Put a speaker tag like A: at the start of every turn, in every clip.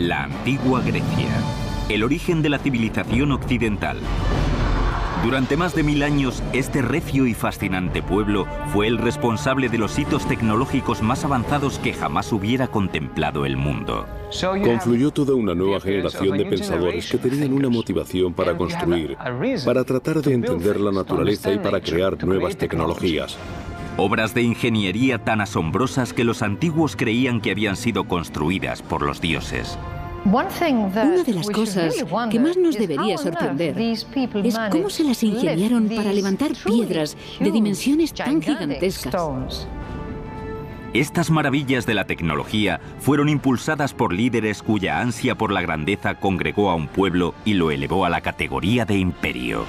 A: La antigua Grecia, el origen de la civilización occidental. Durante más de 1000 años, este recio y fascinante pueblo fue el responsable de los hitos tecnológicos más avanzados que jamás hubiera contemplado el mundo.
B: Confluyó toda una nueva generación de pensadores que tenían una motivación para construir, para tratar de entender la naturaleza y para crear nuevas tecnologías.
A: Obras de ingeniería tan asombrosas que los antiguos creían que habían sido construidas por los dioses.
C: Una de las cosas que más nos debería sorprender es cómo se las ingeniaron para levantar piedras de dimensiones tan gigantescas.
A: Estas maravillas de la tecnología fueron impulsadas por líderes cuya ansia por la grandeza congregó a un pueblo y lo elevó a la categoría de imperio.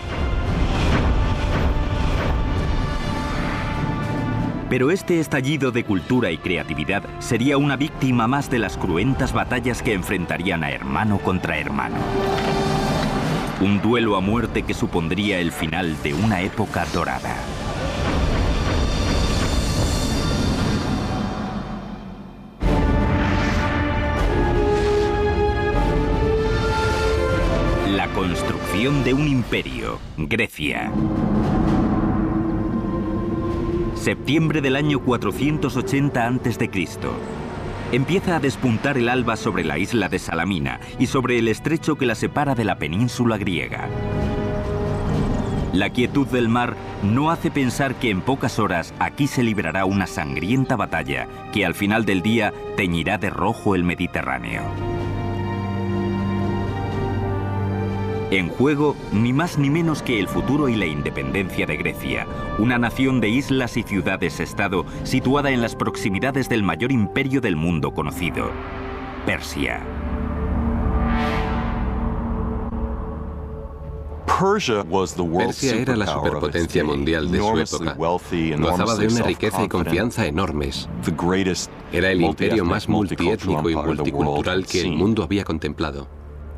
A: Pero este estallido de cultura y creatividad sería una víctima más de las cruentas batallas que enfrentarían a hermano contra hermano. Un duelo a muerte que supondría el final de una época dorada. La construcción de un imperio, Grecia. Septiembre del año 480 a.C. Empieza a despuntar el alba sobre la isla de Salamina y sobre el estrecho que la separa de la península griega. La quietud del mar no hace pensar que en pocas horas aquí se librará una sangrienta batalla que al final del día teñirá de rojo el Mediterráneo. En juego, ni más ni menos que el futuro y la independencia de Grecia, una nación de islas y ciudades-estado situada en las proximidades del mayor imperio del mundo conocido, Persia.
D: Persia era la superpotencia mundial de su época. Gozaba de una riqueza y confianza enormes. Era el imperio más multiétnico y multicultural que el mundo había contemplado.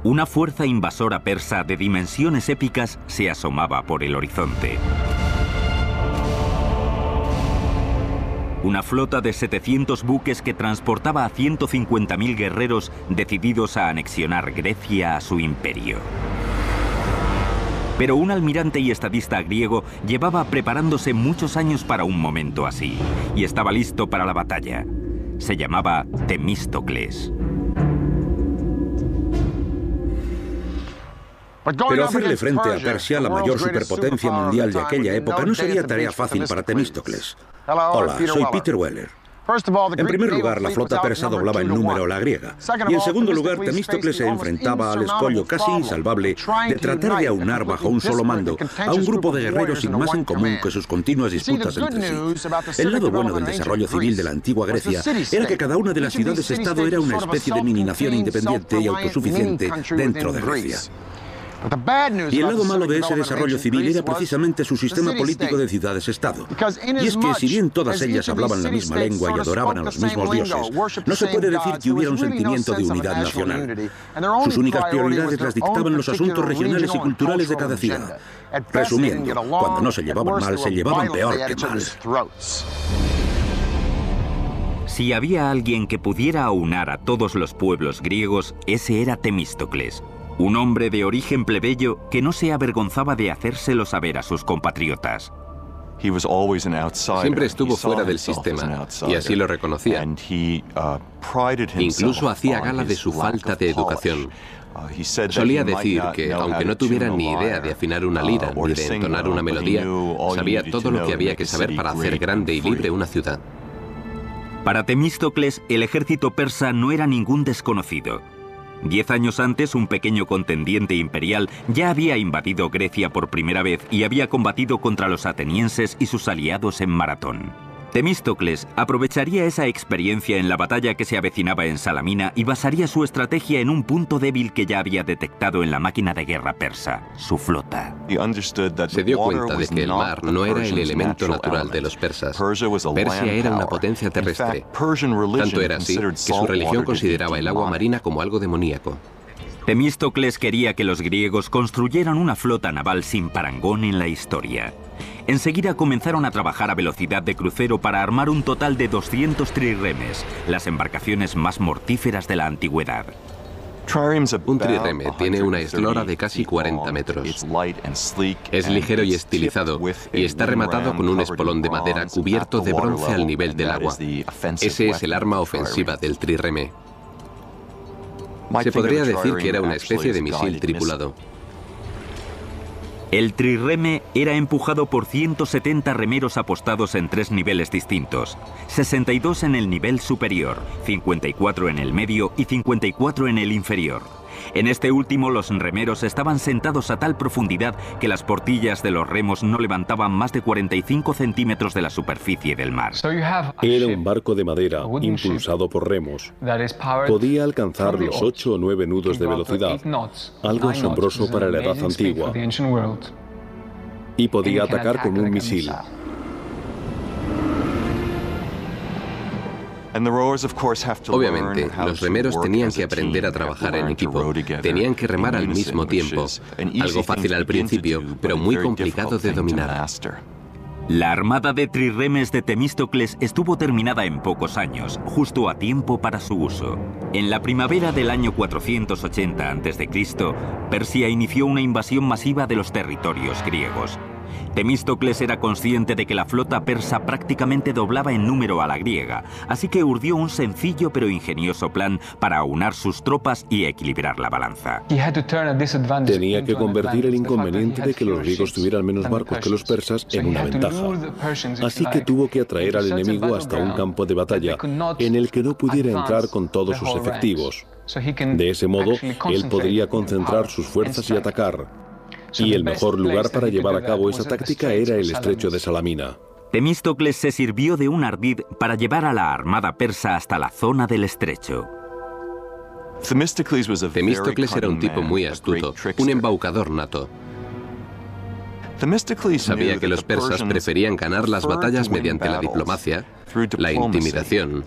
A: Una fuerza invasora persa de dimensiones épicas se asomaba por el horizonte. Una flota de 700 buques que transportaba a 150.000 guerreros decididos a anexionar Grecia a su imperio. Pero un almirante y estadista griego llevaba preparándose muchos años para un momento así, y estaba listo para la batalla. Se llamaba Temístocles.
E: Pero hacerle frente a Persia, la mayor superpotencia mundial de aquella época, no sería tarea fácil para Temístocles. Hola, soy Peter Weller. En primer lugar, la flota persa doblaba en número a la griega. Y en segundo lugar, Temístocles se enfrentaba al escollo casi insalvable de tratar de aunar bajo un solo mando a un grupo de guerreros sin más en común que sus continuas disputas entre sí. El lado bueno del desarrollo civil de la antigua Grecia era que cada una de las ciudades-estado era una especie de mini-nación independiente y autosuficiente dentro de Grecia. Y el lado malo de ese desarrollo civil era precisamente su sistema político de ciudades-estado. Y es que si bien todas ellas hablaban la misma lengua y adoraban a los mismos dioses, no se puede decir que hubiera un sentimiento de unidad nacional. Sus únicas prioridades las dictaban los asuntos regionales y culturales de cada ciudad. Resumiendo, cuando no se llevaban mal, se llevaban peor que mal.
A: Si había alguien que pudiera aunar a todos los pueblos griegos, ese era Temístocles. Un hombre de origen plebeyo que no se avergonzaba de hacérselo saber a sus compatriotas.
D: Siempre estuvo fuera del sistema, y así lo reconocía. Incluso hacía gala de su falta de educación. Solía decir que, aunque no tuviera ni idea de afinar una lira ni de entonar una melodía, sabía todo lo que había que saber para hacer grande y libre una ciudad.
A: Para Temístocles, el ejército persa no era ningún desconocido. 10 años antes, un pequeño contendiente imperial ya había invadido Grecia por primera vez y había combatido contra los atenienses y sus aliados en Maratón. Temístocles aprovecharía esa experiencia en la batalla que se avecinaba en Salamina y basaría su estrategia en un punto débil que ya había detectado en la máquina de guerra persa, su flota.
D: Se dio cuenta de que el mar no era el elemento natural de los persas. Persia era una potencia terrestre. Tanto era así que su religión consideraba el agua marina como algo demoníaco.
A: Temístocles quería que los griegos construyeran una flota naval sin parangón en la historia. Enseguida comenzaron a trabajar a velocidad de crucero para armar un total de 200 trirremes, las embarcaciones más mortíferas de la antigüedad.
D: Un trireme tiene una eslora de casi 40 metros. Es ligero y estilizado y está rematado con un espolón de madera cubierto de bronce al nivel del agua. Ese es el arma ofensiva del trireme. Se podría decir que era una especie de misil tripulado.
A: El trireme era empujado por 170 remeros apostados en 3 niveles distintos, 62 en el nivel superior, 54 en el medio y 54 en el inferior. En este último, los remeros estaban sentados a tal profundidad que las portillas de los remos no levantaban más de 45 centímetros de la superficie del mar.
B: Era un barco de madera impulsado por remos. Podía alcanzar los 8 o 9 nudos de velocidad, algo asombroso para la edad antigua, y podía atacar como un misil.
D: Obviamente, los remeros tenían que aprender a trabajar en equipo. Tenían que remar al mismo tiempo. Algo fácil al principio, pero muy complicado de dominar.
A: La armada de trirremes de Temístocles estuvo terminada en pocos años, justo a tiempo para su uso. En la primavera del año 480 a.C., Persia inició una invasión masiva de los territorios griegos. Temístocles era consciente de que la flota persa prácticamente doblaba en número a la griega, así que urdió un sencillo pero ingenioso plan para aunar sus tropas y equilibrar la balanza.
B: Tenía que convertir el inconveniente de que los griegos tuvieran menos barcos que los persas en una ventaja. Así que tuvo que atraer al enemigo hasta un campo de batalla en el que no pudiera entrar con todos sus efectivos. De ese modo, él podría concentrar sus fuerzas y atacar. Y el mejor lugar para llevar a cabo esa táctica era el estrecho de Salamina.
A: Temístocles se sirvió de un ardid para llevar a la armada persa hasta la zona del estrecho.
D: Temístocles era un tipo muy astuto, un embaucador nato. Sabía que los persas preferían ganar las batallas mediante la diplomacia, la intimidación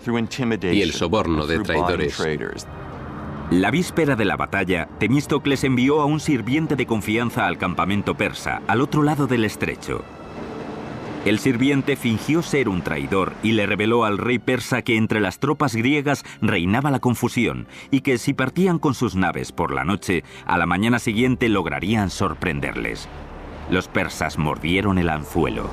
D: y el soborno de traidores.
A: La víspera de la batalla, Temístocles envió a un sirviente de confianza al campamento persa, al otro lado del estrecho. El sirviente fingió ser un traidor y le reveló al rey persa que entre las tropas griegas reinaba la confusión y que si partían con sus naves por la noche, a la mañana siguiente lograrían sorprenderles. Los persas mordieron el anzuelo.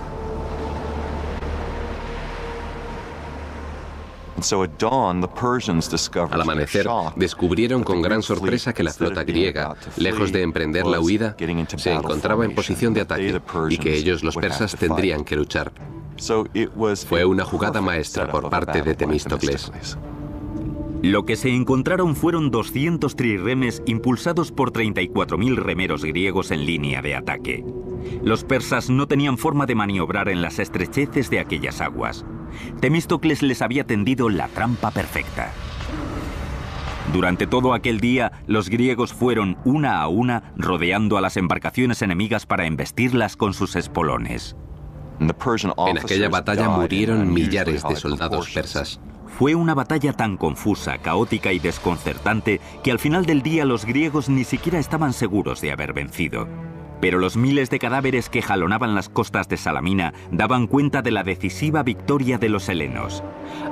D: Al amanecer, descubrieron con gran sorpresa que la flota griega, lejos de emprender la huida, se encontraba en posición de ataque y que ellos, los persas, tendrían que luchar. Fue una jugada maestra por parte de Temístocles.
A: Lo que se encontraron fueron 200 trirremes impulsados por 34.000 remeros griegos en línea de ataque. Los persas no tenían forma de maniobrar en las estrecheces de aquellas aguas. Temístocles les había tendido la trampa perfecta. Durante todo aquel día, los griegos fueron una a una rodeando a las embarcaciones enemigas para embestirlas con sus espolones.
D: En aquella batalla murieron millares de soldados persas.
A: Fue una batalla tan confusa, caótica y desconcertante que al final del día los griegos ni siquiera estaban seguros de haber vencido. Pero los miles de cadáveres que jalonaban las costas de Salamina daban cuenta de la decisiva victoria de los helenos.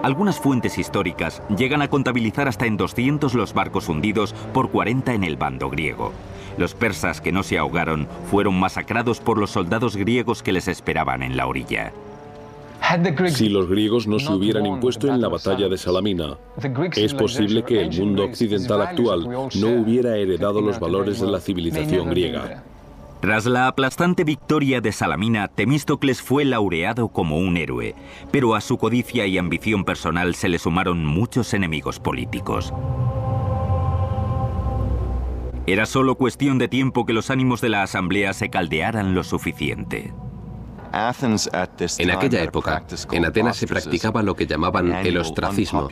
A: Algunas fuentes históricas llegan a contabilizar hasta en 200 los barcos hundidos por 40 en el bando griego. Los persas que no se ahogaron fueron masacrados por los soldados griegos que les esperaban en la orilla.
B: Si los griegos no se hubieran impuesto en la batalla de Salamina, es posible que el mundo occidental actual no hubiera heredado los valores de la civilización griega.
A: Tras la aplastante victoria de Salamina, Temístocles fue laureado como un héroe, pero a su codicia y ambición personal se le sumaron muchos enemigos políticos. Era solo cuestión de tiempo que los ánimos de la asamblea se caldearan lo suficiente.
D: En aquella época, en Atenas se practicaba lo que llamaban el ostracismo,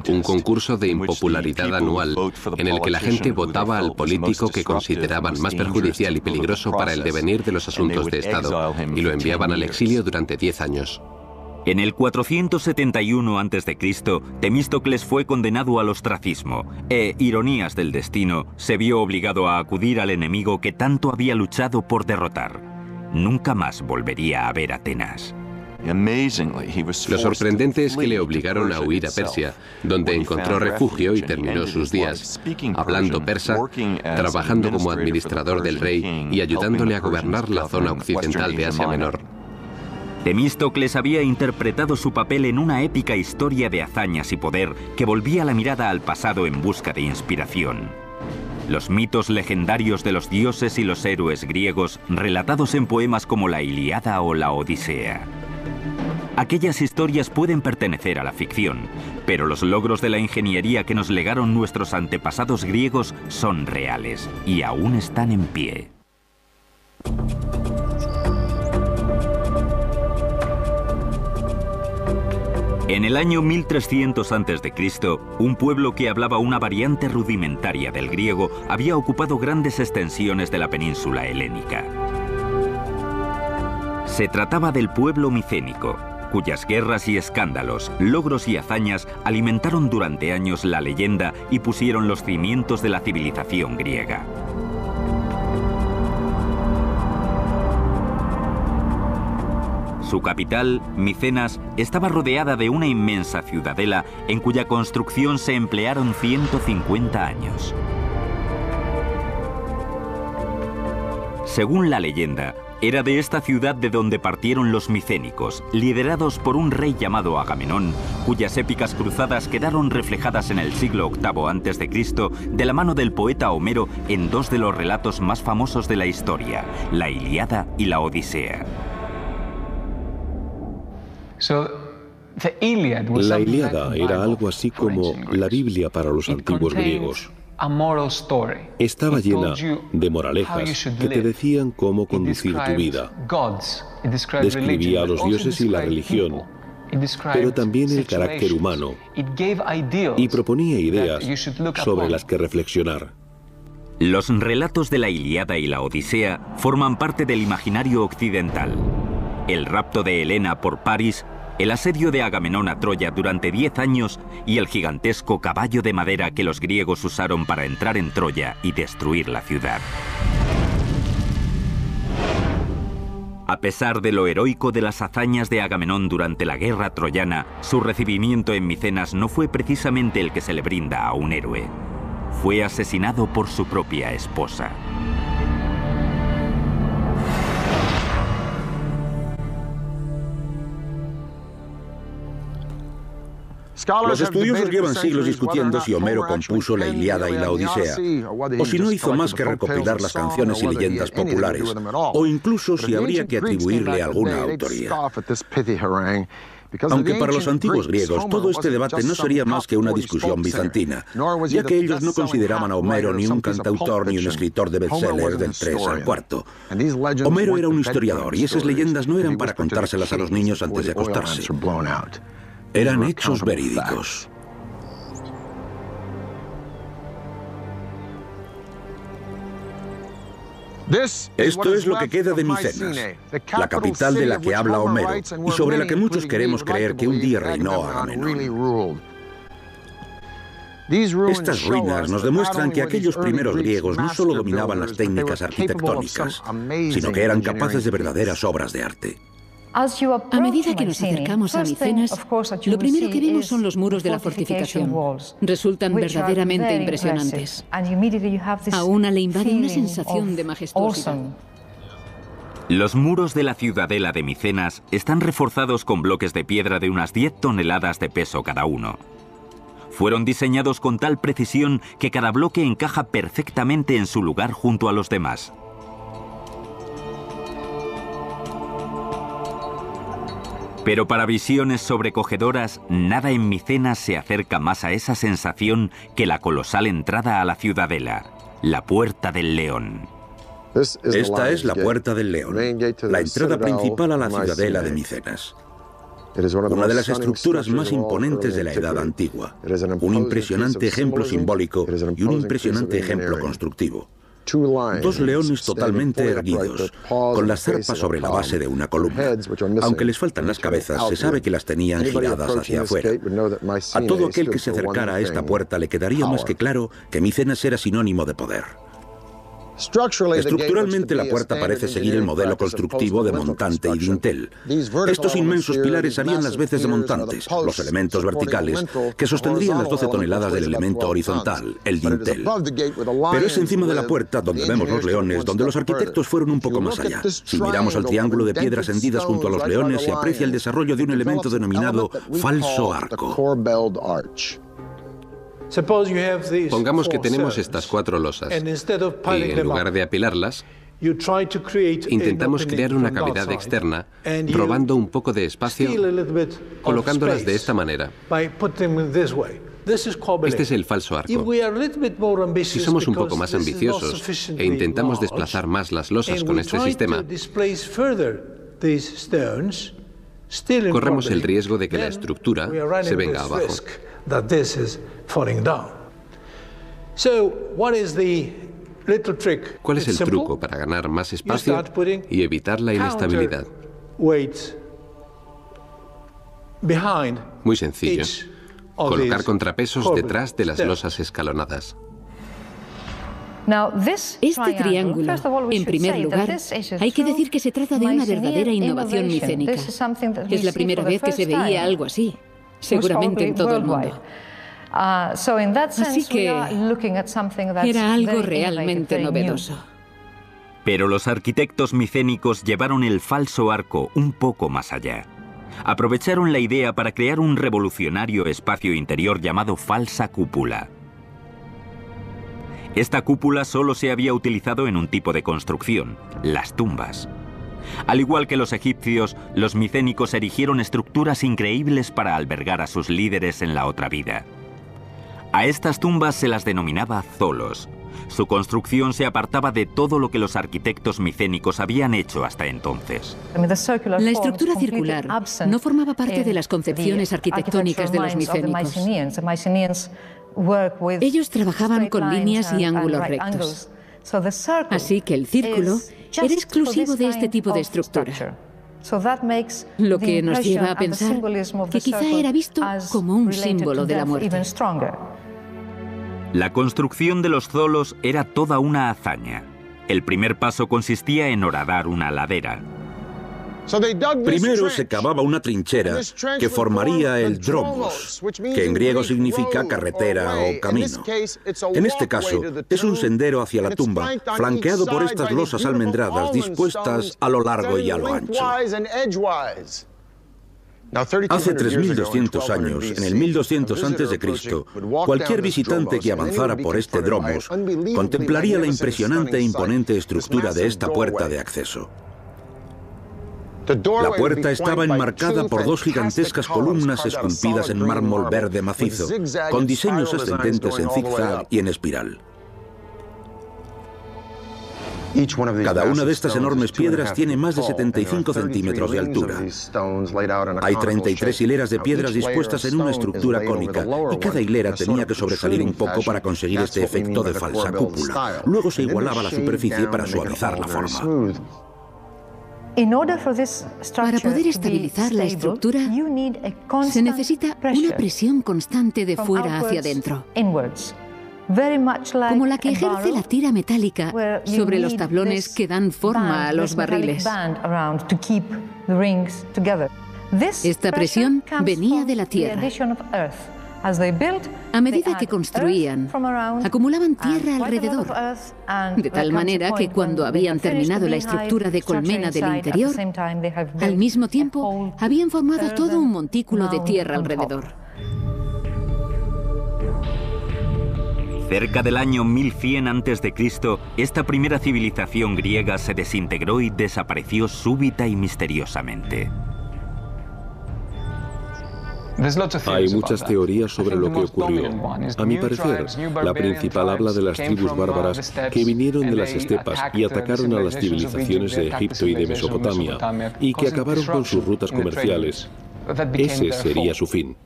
D: un concurso de impopularidad anual en el que la gente votaba al político que consideraban más perjudicial y peligroso para el devenir de los asuntos de Estado y lo enviaban al exilio durante 10 años.
A: En el 471 a.C., Temístocles fue condenado al ostracismo e, ironías del destino, se vio obligado a acudir al enemigo que tanto había luchado por derrotar. Nunca más volvería a ver Atenas.
D: Lo sorprendente es que le obligaron a huir a Persia, donde encontró refugio y terminó sus días hablando persa, trabajando como administrador del rey y ayudándole a gobernar la zona occidental de Asia Menor.
A: Temístocles había interpretado su papel en una épica historia de hazañas y poder que volvía la mirada al pasado en busca de inspiración. Los mitos legendarios de los dioses y los héroes griegos relatados en poemas como la Ilíada o la Odisea. Aquellas historias pueden pertenecer a la ficción, pero los logros de la ingeniería que nos legaron nuestros antepasados griegos son reales y aún están en pie. En el año 1300 a.C., un pueblo que hablaba una variante rudimentaria del griego había ocupado grandes extensiones de la península helénica. Se trataba del pueblo micénico, cuyas guerras y escándalos, logros y hazañas alimentaron durante años la leyenda y pusieron los cimientos de la civilización griega. Su capital, Micenas, estaba rodeada de una inmensa ciudadela en cuya construcción se emplearon 150 años. Según la leyenda, era de esta ciudad de donde partieron los micénicos, liderados por un rey llamado Agamenón, cuyas épicas cruzadas quedaron reflejadas en el siglo VIII a.C. de la mano del poeta Homero en dos de los relatos más famosos de la historia, la Ilíada y la Odisea.
B: La Ilíada era algo así como la Biblia para los antiguos griegos. Estaba llena de moralejas que te decían cómo conducir tu vida. Describía a los dioses y la religión, pero también el carácter humano, y proponía ideas sobre las que reflexionar.
A: Los relatos de la Ilíada y la Odisea forman parte del imaginario occidental. El rapto de Helena por París, el asedio de Agamenón a Troya durante 10 años y el gigantesco caballo de madera que los griegos usaron para entrar en Troya y destruir la ciudad. A pesar de lo heroico de las hazañas de Agamenón durante la guerra troyana, su recibimiento en Micenas no fue precisamente el que se le brinda a un héroe. Fue asesinado por su propia esposa.
E: Los estudiosos llevan siglos discutiendo si Homero compuso la Ilíada y la Odisea, o si no hizo más que recopilar las canciones y leyendas populares, o incluso si habría que atribuirle alguna autoría. Aunque para los antiguos griegos todo este debate no sería más que una discusión bizantina, ya que ellos no consideraban a Homero ni un cantautor ni un escritor de bestsellers del 3 al 4. Homero era un historiador y esas leyendas no eran para contárselas a los niños antes de acostarse. Eran hechos verídicos. Esto es lo que queda de Micenas, la capital de la que habla Homero y sobre la que muchos queremos creer que un día reinó Agamenón. Estas ruinas nos demuestran que aquellos primeros griegos no solo dominaban las técnicas arquitectónicas, sino que eran capaces de verdaderas obras de arte.
C: A medida que nos acercamos a Micenas, lo primero que vemos son los muros de la fortificación. Resultan verdaderamente impresionantes. A una le invade una sensación de majestuosidad.
A: Los muros de la ciudadela de Micenas están reforzados con bloques de piedra de unas 10 toneladas de peso cada uno. Fueron diseñados con tal precisión que cada bloque encaja perfectamente en su lugar junto a los demás. Pero para visiones sobrecogedoras, nada en Micenas se acerca más a esa sensación que la colosal entrada a la ciudadela, la Puerta del León.
E: Esta es la Puerta del León, la entrada principal a la ciudadela de Micenas. Una de las estructuras más imponentes de la Edad Antigua, un impresionante ejemplo simbólico y un impresionante ejemplo constructivo. Dos leones totalmente erguidos, con las zarpas sobre la base de una columna. Aunque les faltan las cabezas, se sabe que las tenían giradas hacia afuera. A todo aquel que se acercara a esta puerta le quedaría más que claro que Micenas era sinónimo de poder. Estructuralmente, la puerta parece seguir el modelo constructivo de montante y dintel. Estos inmensos pilares harían las veces de montantes, los elementos verticales, que sostendrían las 12 toneladas del elemento horizontal, el dintel. Pero es encima de la puerta, donde vemos los leones, donde los arquitectos fueron un poco más allá. Si miramos al triángulo de piedras hendidas junto a los leones, se aprecia el desarrollo de un elemento denominado falso arco.
D: Pongamos que tenemos estas 4 losas y en lugar de apilarlas, intentamos crear una cavidad externa robando un poco de espacio colocándolas de esta manera. Este es el falso arco. Si somos un poco más ambiciosos e intentamos desplazar más las losas con este sistema, corremos el riesgo de que la estructura se venga abajo. ¿Cuál es el truco para ganar más espacio y evitar la inestabilidad? Muy sencillo. Colocar contrapesos detrás de las losas escalonadas.
C: Este triángulo, en primer lugar, hay que decir que se trata de una verdadera innovación micénica. Es la primera vez que se veía algo así, seguramente en todo el mundo. Así que era algo realmente novedoso.
A: Pero los arquitectos micénicos llevaron el falso arco un poco más allá. Aprovecharon la idea para crear un revolucionario espacio interior llamado falsa cúpula. Esta cúpula solo se había utilizado en un tipo de construcción, las tumbas. Al igual que los egipcios, los micénicos erigieron estructuras increíbles para albergar a sus líderes en la otra vida. A estas tumbas se las denominaba zolos. Su construcción se apartaba de todo lo que los arquitectos micénicos habían hecho hasta entonces.
C: La estructura circular no formaba parte de las concepciones arquitectónicas de los micénicos. Ellos trabajaban con líneas y ángulos rectos. Así que el círculo era exclusivo de este tipo de estructura. Lo que nos lleva a pensar que quizá era visto como un símbolo de la muerte.
A: La construcción de los zolos era toda una hazaña. El primer paso consistía en horadar una ladera.
E: Primero se cavaba una trinchera que formaría el dromos, que en griego significa carretera o camino. En este caso, es un sendero hacia la tumba, flanqueado por estas losas almendradas dispuestas a lo largo y a lo ancho. Hace 3.200 años, en el 1200 a.C., cualquier visitante que avanzara por este dromos contemplaría la impresionante e imponente estructura de esta puerta de acceso. La puerta estaba enmarcada por 2 gigantescas columnas esculpidas en mármol verde macizo, con diseños ascendentes en zigzag y en espiral. Cada una de estas enormes piedras tiene más de 75 centímetros de altura. Hay 33 hileras de piedras dispuestas en una estructura cónica, y cada hilera tenía que sobresalir un poco para conseguir este efecto de falsa cúpula. Luego se igualaba la superficie para suavizar la forma.
C: Para poder estabilizar la estructura, se necesita una presión constante de fuera hacia adentro, como la que ejerce la tira metálica sobre los tablones que dan forma a los barriles. Esta presión venía de la tierra. A medida que construían, acumulaban tierra alrededor, de tal manera que cuando habían terminado la estructura de colmena del interior, al mismo tiempo habían formado todo un montículo de tierra alrededor.
A: Cerca del año 1100 a.C., esta primera civilización griega se desintegró y desapareció súbita y misteriosamente.
B: Hay muchas teorías sobre lo que ocurrió. A mi parecer, la principal habla de las tribus bárbaras que vinieron de las estepas y atacaron a las civilizaciones de Egipto y de Mesopotamia, y que acabaron con sus rutas comerciales. Ese sería su fin.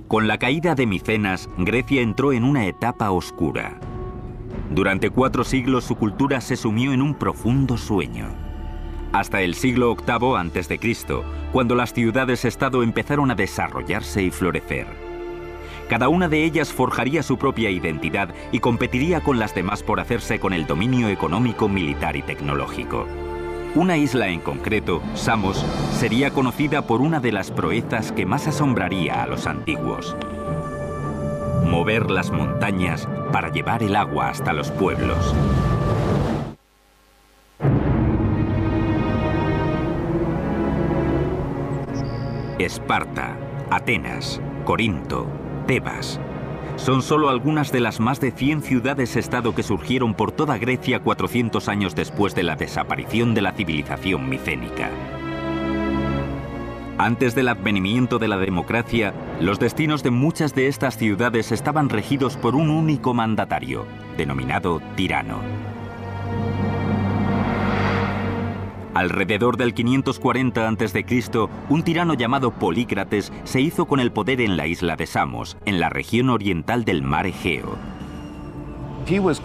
A: Con la caída de Micenas, Grecia entró en una etapa oscura. Durante 4 siglos su cultura se sumió en un profundo sueño. Hasta el siglo VIII a.C., cuando las ciudades-estado empezaron a desarrollarse y florecer. Cada una de ellas forjaría su propia identidad y competiría con las demás por hacerse con el dominio económico, militar y tecnológico. Una isla en concreto, Samos, sería conocida por una de las proezas que más asombraría a los antiguos: mover las montañas para llevar el agua hasta los pueblos. Esparta, Atenas, Corinto, Tebas. Son solo algunas de las más de 100 ciudades-estado que surgieron por toda Grecia 400 años después de la desaparición de la civilización micénica. Antes del advenimiento de la democracia, los destinos de muchas de estas ciudades estaban regidos por un único mandatario, denominado tirano. Alrededor del 540 a.C., un tirano llamado Polícrates se hizo con el poder en la isla de Samos, en la región oriental del mar Egeo.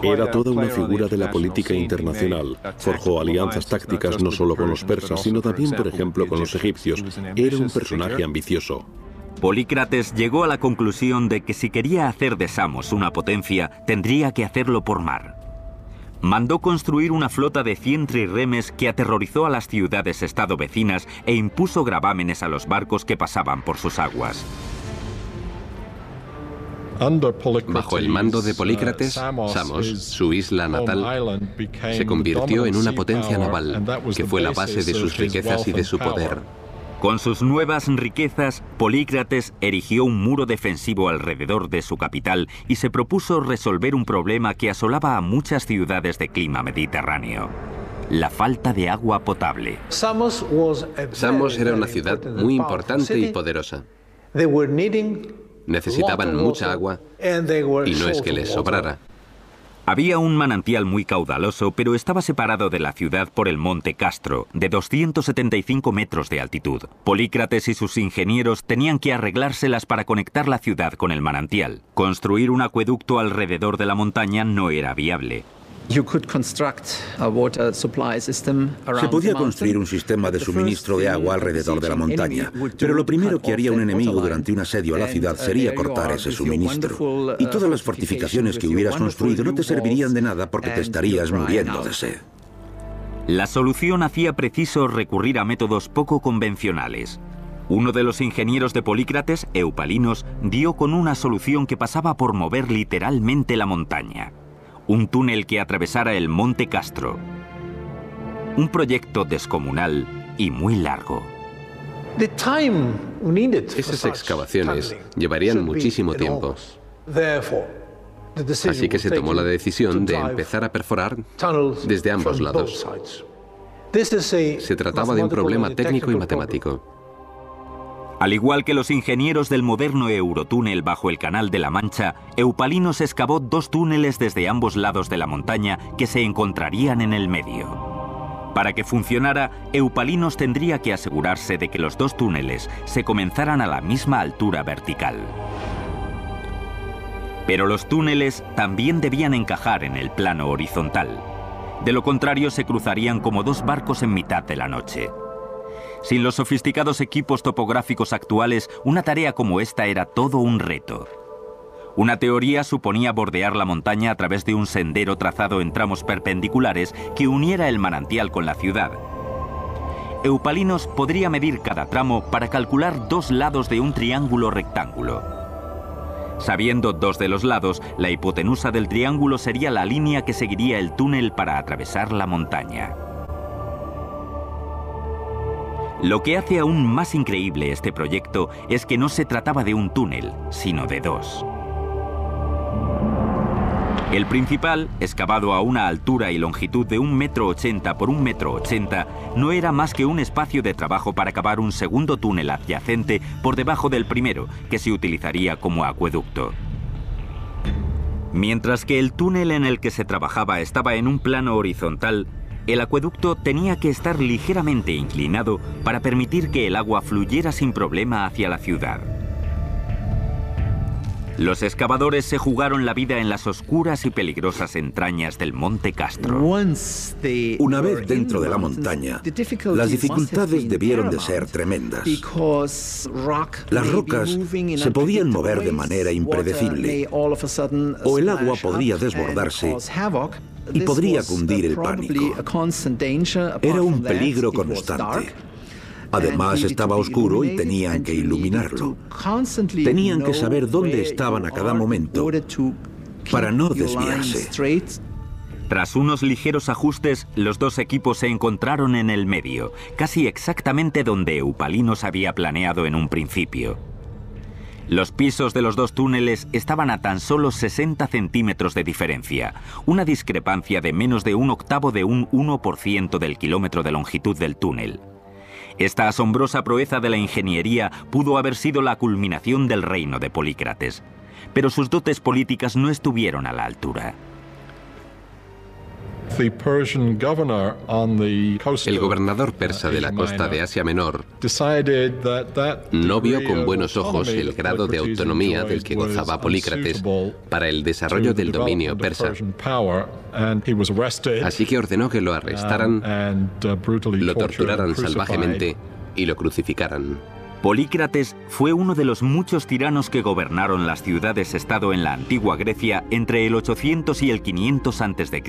B: Era toda una figura de la política internacional. Forjó alianzas tácticas no solo con los persas, sino también, por ejemplo, con los egipcios. Era un personaje ambicioso.
A: Polícrates llegó a la conclusión de que si quería hacer de Samos una potencia, tendría que hacerlo por mar. Mandó construir una flota de 100 trirremes que aterrorizó a las ciudades-estado vecinas e impuso gravámenes a los barcos que pasaban por sus aguas.
D: Bajo el mando de Polícrates, Samos, su isla natal, se convirtió en una potencia naval, que fue la base de sus riquezas y de su poder.
A: Con sus nuevas riquezas, Polícrates erigió un muro defensivo alrededor de su capital y se propuso resolver un problema que asolaba a muchas ciudades de clima mediterráneo: la falta de agua potable.
D: Samos era una ciudad muy importante y poderosa. Necesitaban mucha agua y no es que les sobrara.
A: Había un manantial muy caudaloso, pero estaba separado de la ciudad por el monte Castro, de 275 metros de altitud. Polícrates y sus ingenieros tenían que arreglárselas para conectar la ciudad con el manantial. Construir un acueducto alrededor de la montaña no era viable.
E: Se podía construir un sistema de suministro de agua alrededor de la montaña, pero lo primero que haría un enemigo durante un asedio a la ciudad sería cortar ese suministro. Y todas las fortificaciones que hubieras construido no te servirían de nada porque te estarías muriendo de sed.
A: La solución hacía preciso recurrir a métodos poco convencionales. Uno de los ingenieros de Polícrates, Eupalinos, dio con una solución que pasaba por mover literalmente la montaña: un túnel que atravesara el monte Castro. Un proyecto descomunal y muy largo.
D: Esas excavaciones llevarían muchísimo tiempo. Así que se tomó la decisión de empezar a perforar desde ambos lados. Se trataba de un problema técnico y matemático.
A: Al igual que los ingenieros del moderno Eurotúnel bajo el Canal de la Mancha, Eupalinos excavó 2 túneles desde ambos lados de la montaña que se encontrarían en el medio. Para que funcionara, Eupalinos tendría que asegurarse de que los 2 túneles se comenzaran a la misma altura vertical. Pero los túneles también debían encajar en el plano horizontal. De lo contrario, se cruzarían como 2 barcos en mitad de la noche. Sin los sofisticados equipos topográficos actuales, una tarea como esta era todo un reto. Una teoría suponía bordear la montaña a través de un sendero trazado en tramos perpendiculares que uniera el manantial con la ciudad. Eupalinos podría medir cada tramo para calcular 2 lados de un triángulo rectángulo. Sabiendo 2 de los lados, la hipotenusa del triángulo sería la línea que seguiría el túnel para atravesar la montaña. Lo que hace aún más increíble este proyecto es que no se trataba de un túnel, sino de 2. El principal, excavado a una altura y longitud de 1,80 m por 1,80 m, no era más que un espacio de trabajo para cavar un segundo túnel adyacente por debajo del primero, que se utilizaría como acueducto. Mientras que el túnel en el que se trabajaba estaba en un plano horizontal, el acueducto tenía que estar ligeramente inclinado para permitir que el agua fluyera sin problema hacia la ciudad. Los excavadores se jugaron la vida en las oscuras y peligrosas entrañas del Monte Castro.
E: Una vez dentro de la montaña, las dificultades debieron de ser tremendas. Las rocas se podían mover de manera impredecible, o el agua podría desbordarse y podría cundir el pánico. Era un peligro constante. Además, estaba oscuro y tenían que iluminarlo. Tenían que saber dónde estaban a cada momento para no desviarse.
A: Tras unos ligeros ajustes, los dos equipos se encontraron en el medio, casi exactamente donde Eupalinos había planeado en un principio. Los pisos de los dos túneles estaban a tan solo 60 centímetros de diferencia, una discrepancia de menos de 1/8 de un 1% del kilómetro de longitud del túnel. Esta asombrosa proeza de la ingeniería pudo haber sido la culminación del reino de Polícrates, pero sus dotes políticas no estuvieron a la altura.
D: El gobernador persa de la costa de Asia Menor no vio con buenos ojos el grado de autonomía del que gozaba Polícrates para el desarrollo del dominio persa. Así que ordenó que lo arrestaran, lo torturaran salvajemente y lo crucificaran.
A: Polícrates fue uno de los muchos tiranos que gobernaron las ciudades-estado en la antigua Grecia entre el 800 y el 500 a.C.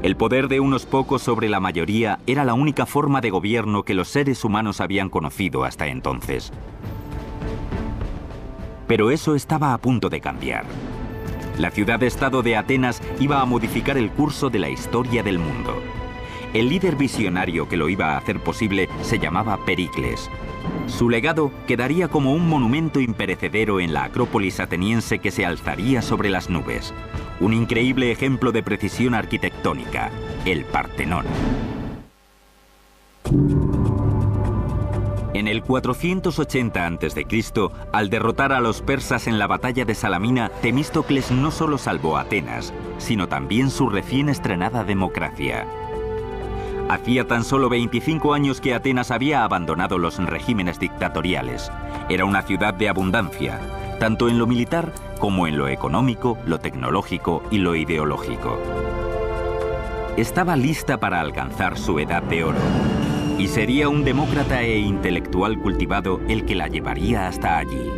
A: El poder de unos pocos sobre la mayoría era la única forma de gobierno que los seres humanos habían conocido hasta entonces. Pero eso estaba a punto de cambiar. La ciudad-estado de Atenas iba a modificar el curso de la historia del mundo. El líder visionario que lo iba a hacer posible se llamaba Pericles. Su legado quedaría como un monumento imperecedero en la Acrópolis ateniense que se alzaría sobre las nubes. Un increíble ejemplo de precisión arquitectónica, el Partenón. En el 480 a.C., al derrotar a los persas en la batalla de Salamina, Temístocles no solo salvó a Atenas, sino también su recién estrenada democracia. Hacía tan solo 25 años que Atenas había abandonado los regímenes dictatoriales. Era una ciudad de abundancia, tanto en lo militar como en lo económico, lo tecnológico y lo ideológico. Estaba lista para alcanzar su edad de oro, y sería un demócrata e intelectual cultivado el que la llevaría hasta allí.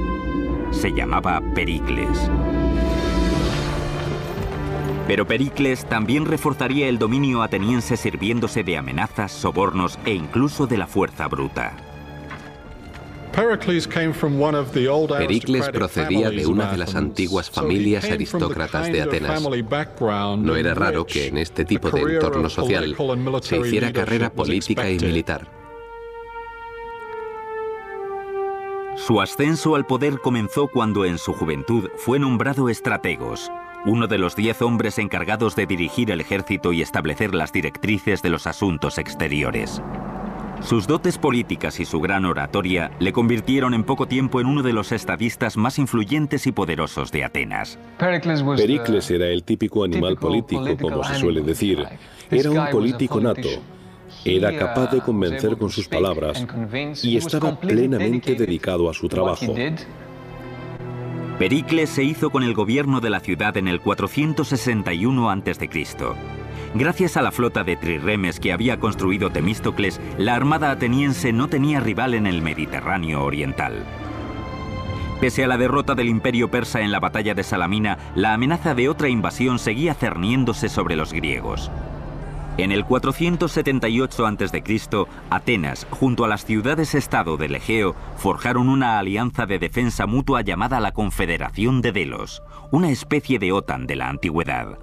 A: Se llamaba Pericles. Pero Pericles también reforzaría el dominio ateniense sirviéndose de amenazas, sobornos e incluso de la fuerza bruta.
D: Pericles procedía de una de las antiguas familias aristócratas de Atenas. No era raro que en este tipo de entorno social se hiciera carrera política y militar.
A: Su ascenso al poder comenzó cuando en su juventud fue nombrado estrategos, uno de los 10 hombres encargados de dirigir el ejército y establecer las directrices de los asuntos exteriores. Sus dotes políticas y su gran oratoria le convirtieron en poco tiempo en uno de los estadistas más influyentes y poderosos de Atenas.
B: Pericles era el típico animal político, como se suele decir. Era un político nato. Era capaz de convencer con sus palabras y estaba plenamente dedicado a su trabajo.
A: Pericles se hizo con el gobierno de la ciudad en el 461 a.C. Gracias a la flota de trirremes que había construido Temístocles, la armada ateniense no tenía rival en el Mediterráneo oriental. Pese a la derrota del imperio persa en la batalla de Salamina, la amenaza de otra invasión seguía cerniéndose sobre los griegos. En el 478 a.C., Atenas, junto a las ciudades-estado del Egeo, forjaron una alianza de defensa mutua llamada la Confederación de Delos, una especie de OTAN de la antigüedad.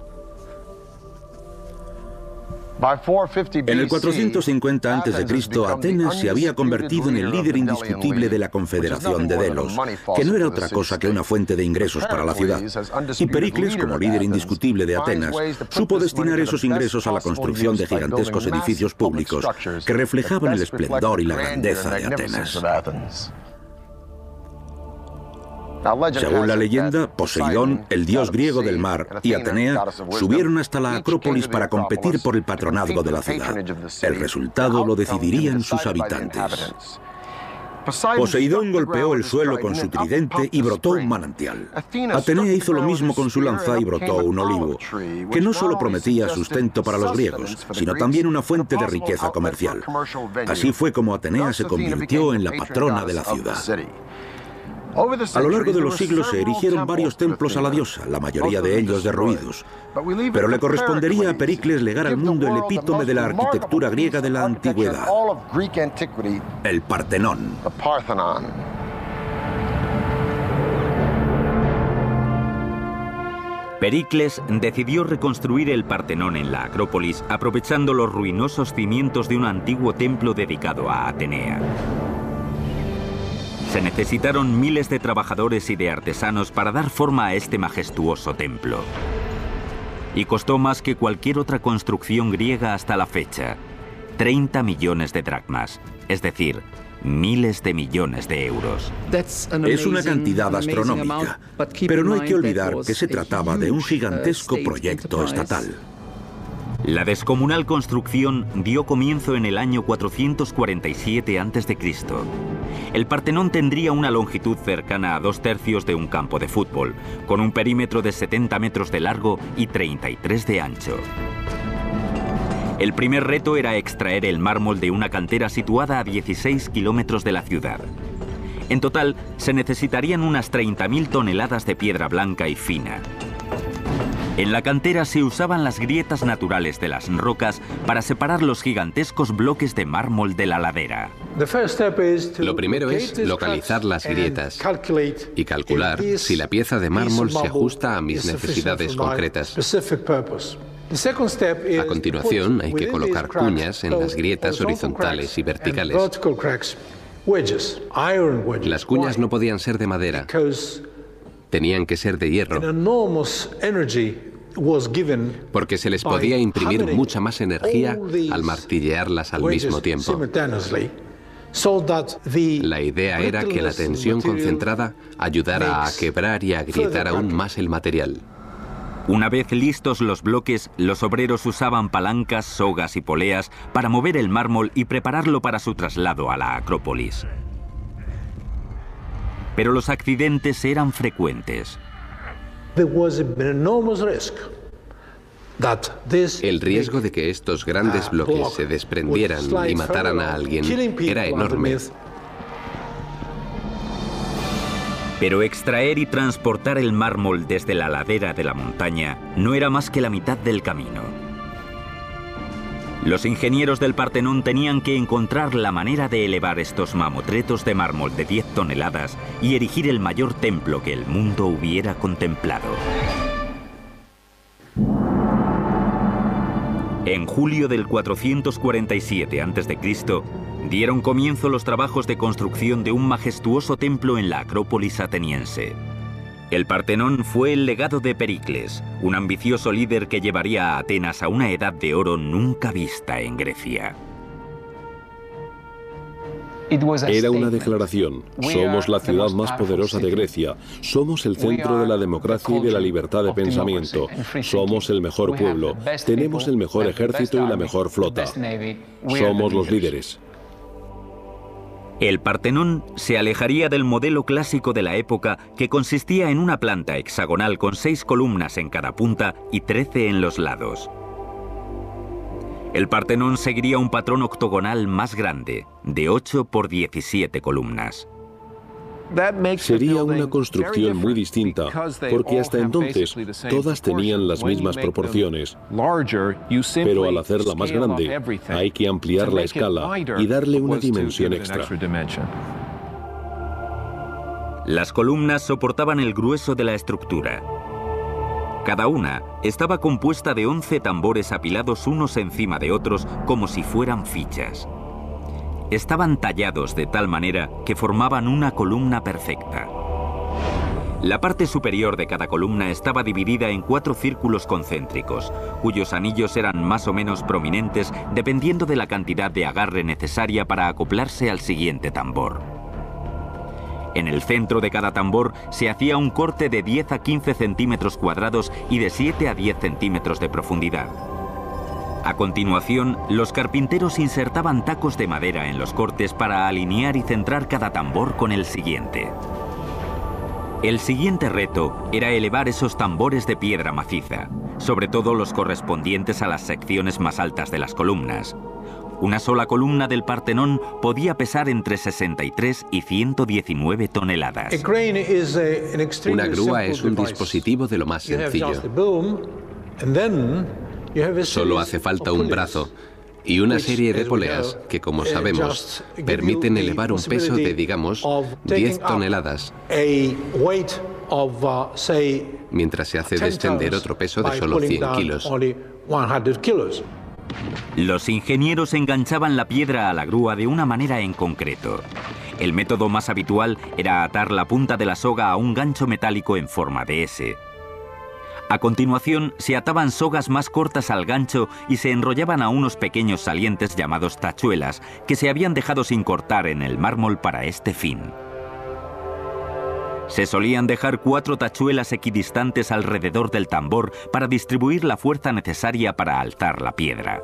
E: En el 450 a.C., Atenas se había convertido en el líder indiscutible de la Confederación de Delos, que no era otra cosa que una fuente de ingresos para la ciudad. Y Pericles, como líder indiscutible de Atenas, supo destinar esos ingresos a la construcción de gigantescos edificios públicos que reflejaban el esplendor y la grandeza de Atenas. Según la leyenda, Poseidón, el dios griego del mar, y Atenea subieron hasta la Acrópolis para competir por el patronazgo de la ciudad. El resultado lo decidirían sus habitantes. Poseidón golpeó el suelo con su tridente y brotó un manantial. Atenea hizo lo mismo con su lanza y brotó un olivo, que no solo prometía sustento para los griegos, sino también una fuente de riqueza comercial. Así fue como Atenea se convirtió en la patrona de la ciudad. A lo largo de los siglos se erigieron varios templos a la diosa, la mayoría de ellos derruidos. Pero le correspondería a Pericles legar al mundo el epítome de la arquitectura griega de la antigüedad, el Partenón.
A: Pericles decidió reconstruir el Partenón en la Acrópolis, aprovechando los ruinosos cimientos de un antiguo templo dedicado a Atenea. Se necesitaron miles de trabajadores y de artesanos para dar forma a este majestuoso templo. Y costó más que cualquier otra construcción griega hasta la fecha: 30 millones de dracmas, es decir, miles de millones de euros.
E: Es una cantidad astronómica, pero no hay que olvidar que se trataba de un gigantesco proyecto estatal.
A: La descomunal construcción dio comienzo en el año 447 a.C. El Partenón tendría una longitud cercana a 2/3 de un campo de fútbol, con un perímetro de 70 metros de largo y 33 de ancho. El primer reto era extraer el mármol de una cantera situada a 16 kilómetros de la ciudad. En total, se necesitarían unas 30.000 toneladas de piedra blanca y fina. En la cantera se usaban las grietas naturales de las rocas para separar los gigantescos bloques de mármol de la ladera.
D: Lo primero es localizar las grietas y calcular si la pieza de mármol se ajusta a mis necesidades concretas. A continuación, hay que colocar cuñas en las grietas horizontales y verticales. Las cuñas no podían ser de madera. Tenían que ser de hierro, porque se les podía imprimir mucha más energía al martillearlas al mismo tiempo. La idea era que la tensión concentrada ayudara a quebrar y a agrietar aún más el material.
A: Una vez listos los bloques, los obreros usaban palancas, sogas y poleas para mover el mármol y prepararlo para su traslado a la Acrópolis. Pero los accidentes eran frecuentes.
D: El riesgo de que estos grandes bloques se desprendieran y mataran a alguien era enorme.
A: Pero extraer y transportar el mármol desde la ladera de la montaña no era más que la mitad del camino. Los ingenieros del Partenón tenían que encontrar la manera de elevar estos mamotretos de mármol de 10 toneladas y erigir el mayor templo que el mundo hubiera contemplado. En julio del 447 a.C., dieron comienzo los trabajos de construcción de un majestuoso templo en la Acrópolis ateniense. El Partenón fue el legado de Pericles, un ambicioso líder que llevaría a Atenas a una edad de oro nunca vista en Grecia.
B: Era una declaración: somos la ciudad más poderosa de Grecia, somos el centro de la democracia y de la libertad de pensamiento, somos el mejor pueblo, tenemos el mejor ejército y la mejor flota, somos los líderes.
A: El Partenón se alejaría del modelo clásico de la época, que consistía en una planta hexagonal con 6 columnas en cada punta y 13 en los lados. El Partenón seguiría un patrón octogonal más grande, de 8 por 17 columnas.
B: Sería una construcción muy distinta, porque hasta entonces todas tenían las mismas proporciones. Pero al hacerla más grande, hay que ampliar la escala y darle una dimensión extra.
A: Las columnas soportaban el grueso de la estructura. Cada una estaba compuesta de 11 tambores apilados unos encima de otros como si fueran fichas. Estaban tallados de tal manera que formaban una columna perfecta. La parte superior de cada columna estaba dividida en 4 círculos concéntricos, cuyos anillos eran más o menos prominentes dependiendo de la cantidad de agarre necesaria para acoplarse al siguiente tambor. En el centro de cada tambor se hacía un corte de 10 a 15 centímetros cuadrados y de 7 a 10 centímetros de profundidad. A continuación, los carpinteros insertaban tacos de madera en los cortes para alinear y centrar cada tambor con el siguiente. El siguiente reto era elevar esos tambores de piedra maciza, sobre todo los correspondientes a las secciones más altas de las columnas. Una sola columna del Partenón podía pesar entre 63 y 119 toneladas.
D: Una grúa es un dispositivo de lo más sencillo. Solo hace falta un brazo y una serie de poleas que, como sabemos, permiten elevar un peso de, digamos, 10 toneladas, mientras se hace descender otro peso de solo 100 kilos.
A: Los ingenieros enganchaban la piedra a la grúa de una manera en concreto. El método más habitual era atar la punta de la soga a un gancho metálico en forma de S. A continuación, se ataban sogas más cortas al gancho y se enrollaban a unos pequeños salientes llamados tachuelas, que se habían dejado sin cortar en el mármol para este fin. Se solían dejar 4 tachuelas equidistantes alrededor del tambor para distribuir la fuerza necesaria para alzar la piedra.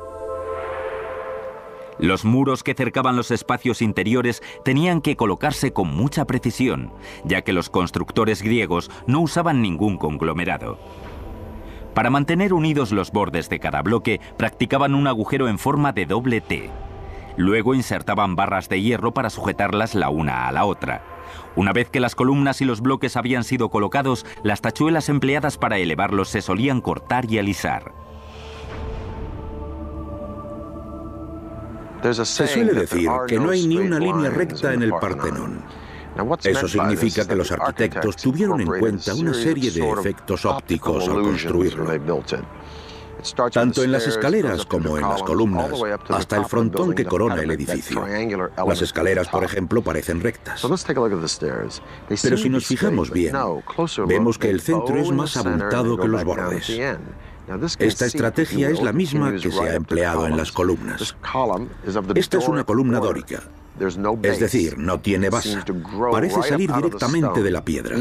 A: Los muros que cercaban los espacios interiores tenían que colocarse con mucha precisión, ya que los constructores griegos no usaban ningún conglomerado. Para mantener unidos los bordes de cada bloque, practicaban un agujero en forma de doble T. Luego insertaban barras de hierro para sujetarlas la una a la otra. Una vez que las columnas y los bloques habían sido colocados, las tachuelas empleadas para elevarlos se solían cortar y alisar.
E: Se suele decir que no hay ni una línea recta en el Partenón. Eso significa que los arquitectos tuvieron en cuenta una serie de efectos ópticos al construirlo. Tanto en las escaleras como en las columnas, hasta el frontón que corona el edificio. Las escaleras, por ejemplo, parecen rectas. Pero si nos fijamos bien, vemos que el centro es más abultado que los bordes. Esta estrategia es la misma que se ha empleado en las columnas. Esta es una columna dórica. Es decir, no tiene base. Parece salir directamente de la piedra.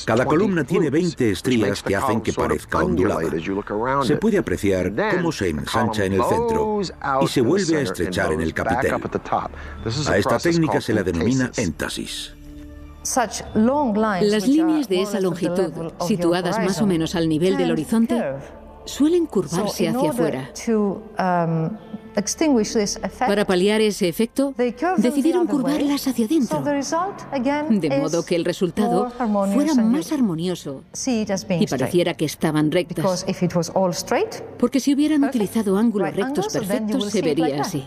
E: Cada columna tiene 20 estrías que hacen que parezca ondulada. Se puede apreciar cómo se ensancha en el centro y se vuelve a estrechar en el capitel. A esta técnica se la denomina éntasis.
C: Las líneas de esa longitud, situadas más o menos al nivel del horizonte, suelen curvarse hacia afuera. Para paliar ese efecto, decidieron curvarlas hacia adentro, de modo que el resultado fuera más armonioso y pareciera que estaban rectas, porque si hubieran utilizado ángulos rectos perfectos se vería así.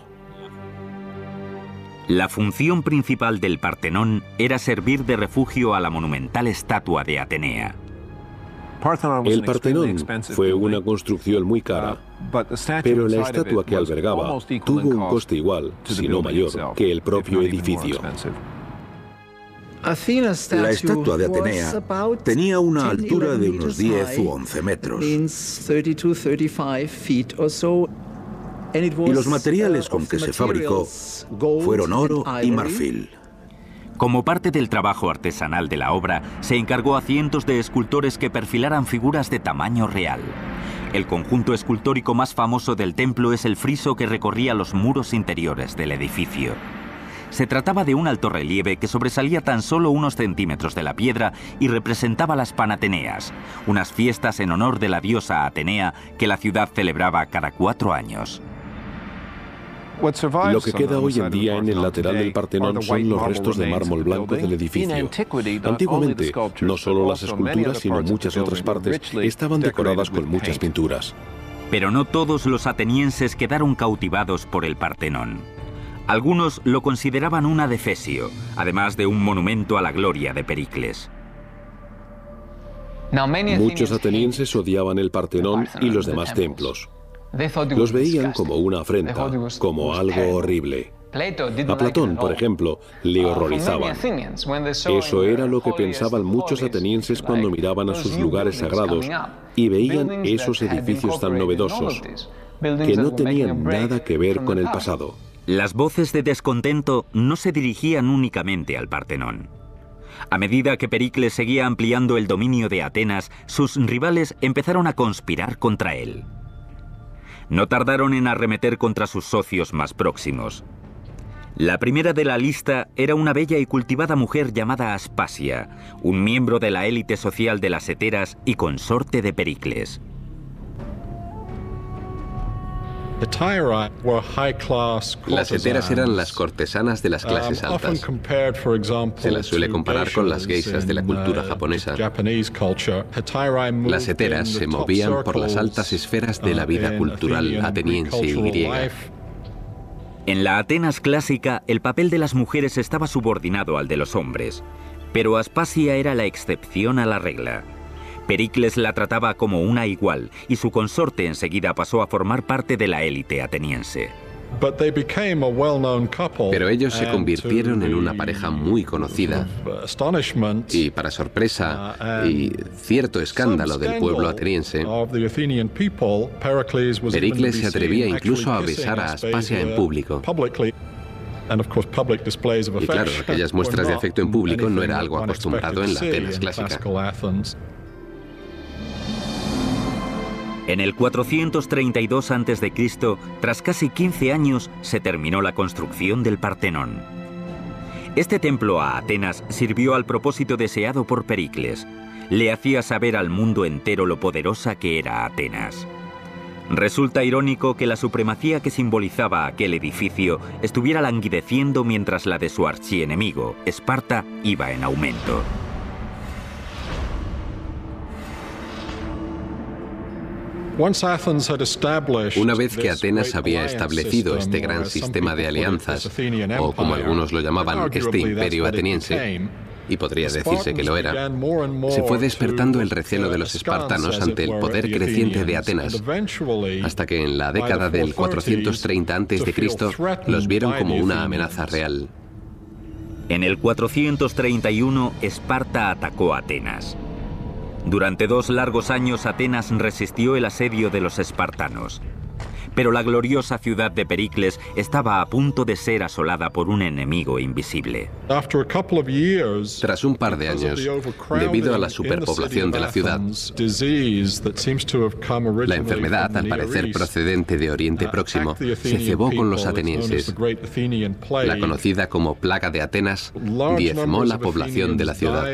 A: La función principal del Partenón era servir de refugio a la monumental estatua de Atenea.
B: El Partenón fue una construcción muy cara, pero la estatua que albergaba tuvo un coste igual, si no mayor, que el propio edificio.
E: La estatua de Atenea tenía una altura de unos 10 u 11 metros. Y los materiales con que se fabricó fueron oro y marfil.
A: Como parte del trabajo artesanal de la obra, se encargó a cientos de escultores que perfilaran figuras de tamaño real. El conjunto escultórico más famoso del templo es el friso que recorría los muros interiores del edificio. Se trataba de un altorrelieve que sobresalía tan solo unos centímetros de la piedra y representaba las Panateneas, unas fiestas en honor de la diosa Atenea que la ciudad celebraba cada 4 años.
B: Lo que queda hoy en día en el lateral del Partenón son los restos de mármol blanco del edificio. Antiguamente, no solo las esculturas, sino muchas otras partes estaban decoradas con muchas pinturas.
A: Pero no todos los atenienses quedaron cautivados por el Partenón. Algunos lo consideraban un adefesio, además de un monumento a la gloria de Pericles.
B: Muchos atenienses odiaban el Partenón y los demás templos. Los veían como una afrenta, como algo horrible. A Platón, por ejemplo, le horrorizaban. Eso era lo que pensaban muchos atenienses cuando miraban a sus lugares sagrados y veían esos edificios tan novedosos, que no tenían nada que ver con el pasado.
A: Las voces de descontento no se dirigían únicamente al Partenón. A medida que Pericles seguía ampliando el dominio de Atenas, sus rivales empezaron a conspirar contra él. No tardaron en arremeter contra sus socios más próximos. La primera de la lista era una bella y cultivada mujer llamada Aspasia, un miembro de la élite social de las heteras y consorte de Pericles.
D: Las heteras eran las cortesanas de las clases altas. Se las suele comparar con las geishas de la cultura japonesa. Las heteras se movían por las altas esferas de la vida cultural ateniense y griega.
A: En la Atenas clásica, el papel de las mujeres estaba subordinado al de los hombres, pero Aspasia era la excepción a la regla. Pericles la trataba como una igual y su consorte enseguida pasó a formar parte de la élite ateniense.
D: Pero ellos se convirtieron en una pareja muy conocida y, para sorpresa y cierto escándalo del pueblo ateniense, Pericles se atrevía incluso a besar a Aspasia en público. Y claro, aquellas muestras de afecto en público no era algo acostumbrado en la Atenas clásica.
A: En el 432 a.C., tras casi 15 años, se terminó la construcción del Partenón. Este templo a Atenas sirvió al propósito deseado por Pericles. Le hacía saber al mundo entero lo poderosa que era Atenas. Resulta irónico que la supremacía que simbolizaba aquel edificio estuviera languideciendo mientras la de su archienemigo, Esparta, iba en aumento.
D: Una vez que Atenas había establecido este gran sistema de alianzas, o como algunos lo llamaban, este imperio ateniense, y podría decirse que lo era, se fue despertando el recelo de los espartanos ante el poder creciente de Atenas, hasta que en la década del 430 a.C. los vieron como una amenaza real.
A: En el 431, Esparta atacó a Atenas. Durante 2 largos años Atenas resistió el asedio de los espartanos. Pero la gloriosa ciudad de Pericles estaba a punto de ser asolada por un enemigo invisible.
D: Tras un par de años, debido a la superpoblación de la ciudad, la enfermedad, al parecer procedente de Oriente Próximo, se cebó con los atenienses. La conocida como Plaga de Atenas diezmó la población de la ciudad.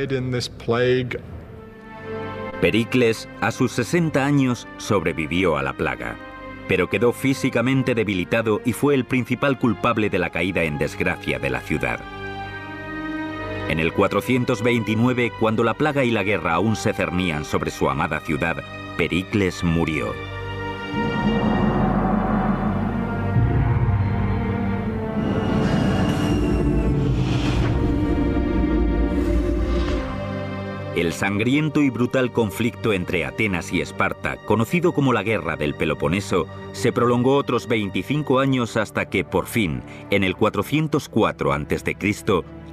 A: Pericles, a sus 60 años, sobrevivió a la plaga, pero quedó físicamente debilitado y fue el principal culpable de la caída en desgracia de la ciudad. En el 429, cuando la plaga y la guerra aún se cernían sobre su amada ciudad, Pericles murió. El sangriento y brutal conflicto entre Atenas y Esparta, conocido como la Guerra del Peloponeso, se prolongó otros 25 años hasta que, por fin, en el 404 a.C.,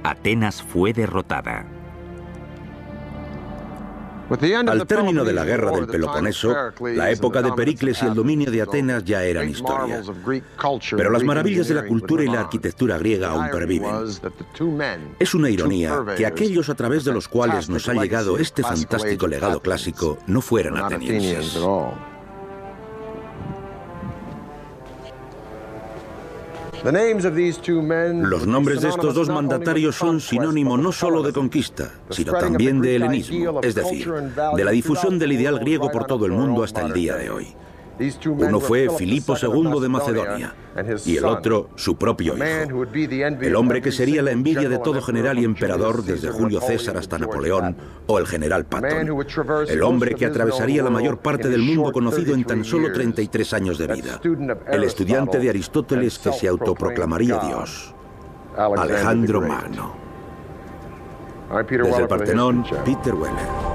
A: Atenas fue derrotada.
E: Al término de la Guerra del Peloponeso, la época de Pericles y el dominio de Atenas ya eran historia. Pero las maravillas de la cultura y la arquitectura griega aún perviven. Es una ironía que aquellos a través de los cuales nos ha llegado este fantástico legado clásico no fueran atenienses. Los nombres de estos dos mandatarios son sinónimo no solo de conquista, sino también de helenismo, es decir, de la difusión del ideal griego por todo el mundo hasta el día de hoy. Uno fue Filipo II de Macedonia y el otro su propio hijo, el hombre que sería la envidia de todo general y emperador desde Julio César hasta Napoleón o el general Patton, el hombre que atravesaría la mayor parte del mundo conocido en tan solo 33 años de vida, el estudiante de Aristóteles que se autoproclamaría Dios, Alejandro Magno. Desde el Partenón, Peter Weller.